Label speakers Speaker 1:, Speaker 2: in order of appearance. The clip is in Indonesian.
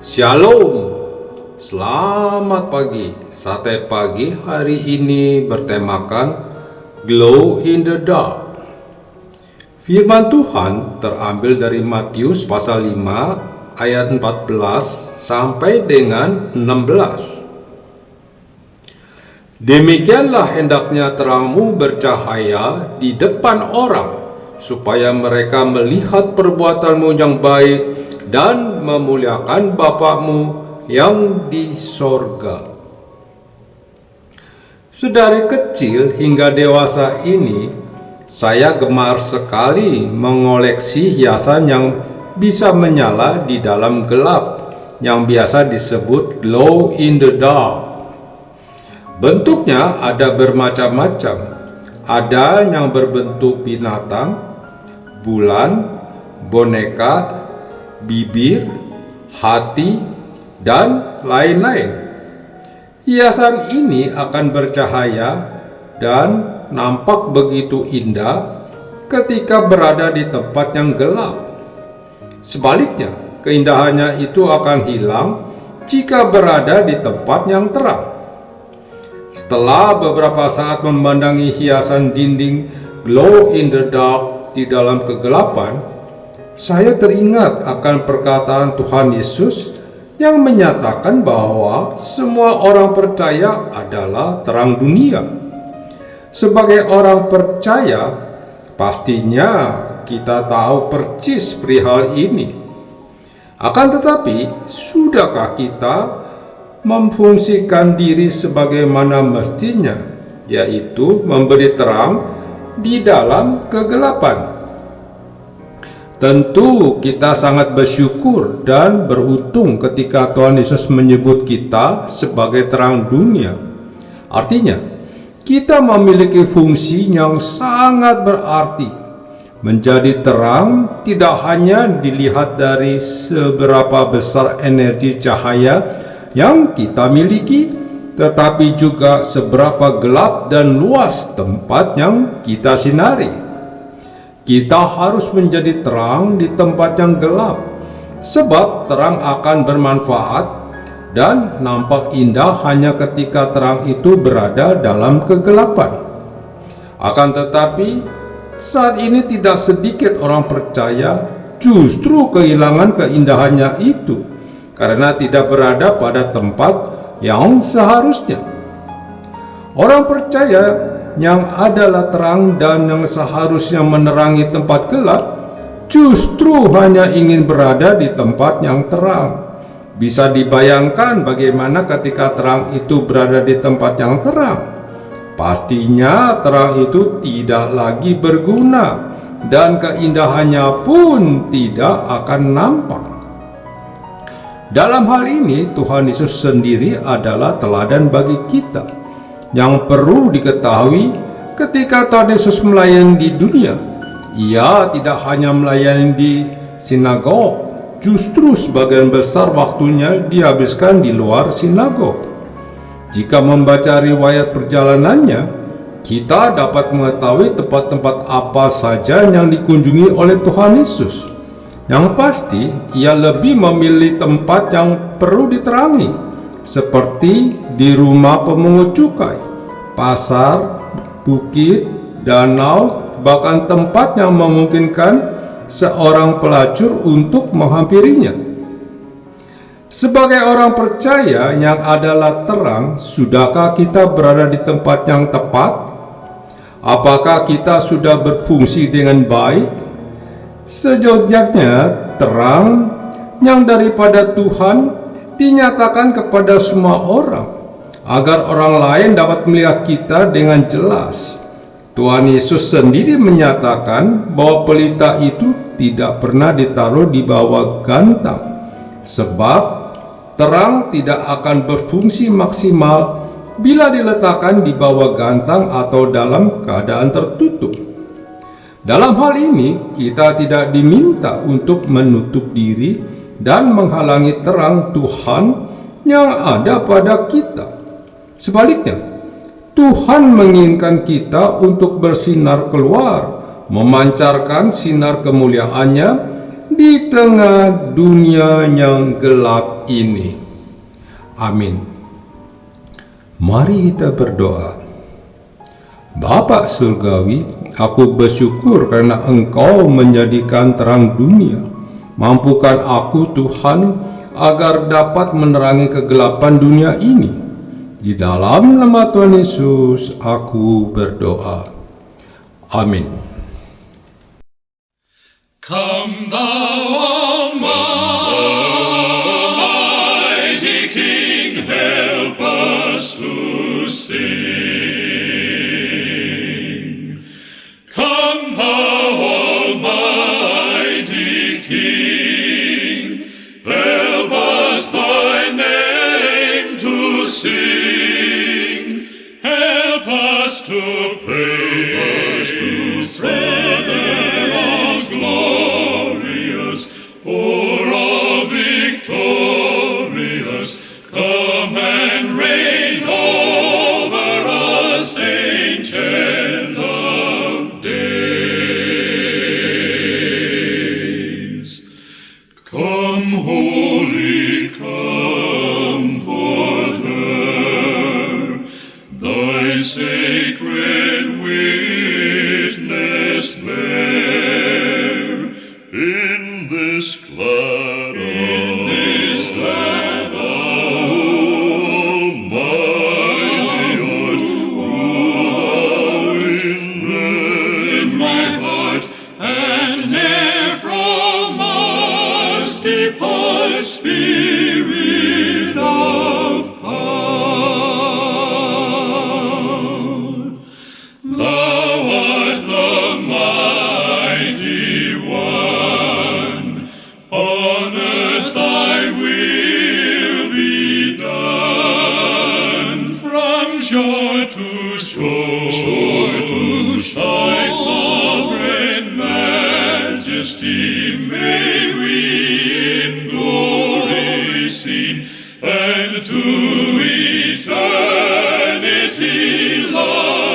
Speaker 1: Shalom, selamat pagi. Sate pagi hari ini bertemakan Glow in the Dark. Firman Tuhan terambil dari Matius pasal 5 ayat 14 sampai dengan 16. Demikianlah hendaknya terangmu bercahaya di depan orang, supaya mereka melihat perbuatanmu yang baik dan memuliakan Bapa-Mu yang di sorga. Sedari kecil hingga dewasa ini, saya gemar sekali mengoleksi hiasan yang bisa menyala di dalam gelap, yang biasa disebut glow in the dark. Bentuknya ada bermacam-macam. Ada yang berbentuk binatang, bulan, boneka, bibir, hati, dan lain-lain. Hiasan ini akan bercahaya dan nampak begitu indah ketika berada di tempat yang gelap. Sebaliknya, keindahannya itu akan hilang jika berada di tempat yang terang. Setelah beberapa saat memandangi hiasan dinding glow in the dark di dalam kegelapan, saya teringat akan perkataan Tuhan Yesus yang menyatakan bahwa semua orang percaya adalah terang dunia. Sebagai orang percaya, pastinya kita tahu persis perihal ini. Akan tetapi, sudahkah kita memfungsikan diri sebagaimana mestinya, yaitu memberi terang di dalam kegelapan? Tentu kita sangat bersyukur dan beruntung ketika Tuhan Yesus menyebut kita sebagai terang dunia. Artinya, kita memiliki fungsi yang sangat berarti. Menjadi terang tidak hanya dilihat dari seberapa besar energi cahaya yang kita miliki, tetapi juga seberapa gelap dan luas tempat yang kita sinari. Kita harus menjadi terang di tempat yang gelap, sebab terang akan bermanfaat dan nampak indah hanya ketika terang itu berada dalam kegelapan. Akan tetapi, saat ini tidak sedikit orang percaya justru kehilangan keindahannya itu, karena tidak berada pada tempat yang seharusnya. Orang percaya yang adalah terang dan yang seharusnya menerangi tempat gelap, justru hanya ingin berada di tempat yang terang. Bisa dibayangkan bagaimana ketika terang itu berada di tempat yang terang. Pastinya terang itu tidak lagi berguna dan keindahannya pun tidak akan nampak. Dalam hal ini, Tuhan Yesus sendiri adalah teladan bagi kita. Yang perlu diketahui, ketika Tuhan Yesus melayani di dunia, Ia tidak hanya melayani di sinagog, justru sebagian besar waktunya dihabiskan di luar sinagog. Jika membaca riwayat perjalanannya, kita dapat mengetahui tempat-tempat apa saja yang dikunjungi oleh Tuhan Yesus. Yang pasti, Ia lebih memilih tempat yang perlu diterangi, seperti di rumah pemungut cukai, pasar, bukit, danau, bahkan tempat yang memungkinkan seorang pelacur untuk menghampirinya. Sebagai orang percaya yang adalah terang, sudahkah kita berada di tempat yang tepat? Apakah kita sudah berfungsi dengan baik? Sejujurnya, terang yang daripada Tuhan dinyatakan kepada semua orang, agar orang lain dapat melihat kita dengan jelas. Tuhan Yesus sendiri menyatakan bahwa pelita itu tidak pernah ditaruh di bawah gantang, sebab terang tidak akan berfungsi maksimal bila diletakkan di bawah gantang atau dalam keadaan tertutup. Dalam hal ini, kita tidak diminta untuk menutup diri dan menghalangi terang Tuhan yang ada pada kita. Sebaliknya, Tuhan menginginkan kita untuk bersinar keluar, memancarkan sinar kemuliaan-Nya di tengah dunia yang gelap ini. Amin. Mari kita berdoa. Bapa Surgawi, aku bersyukur karena Engkau menjadikan terang dunia. Mampukan aku, Tuhan, agar dapat menerangi kegelapan dunia ini. Di dalam nama Tuhan Yesus, aku berdoa. Amin.
Speaker 2: Come thou Almighty King, help us to sing. Come thou Almighty King, help us thy name to sing. Help us to praise, rather all glorious, o'er all victorious. Come and reign over us, Ancient of Days. Come, Holy Comforter, thy sacred witness bear in this glad Almighty art. Rule thou in my heart, and ne'er from us depart, Spirit of power. Thou art the mighty one, on earth thy will be done. From shore to shore, thy sovereign majesty may we in glory seen, and to eternity love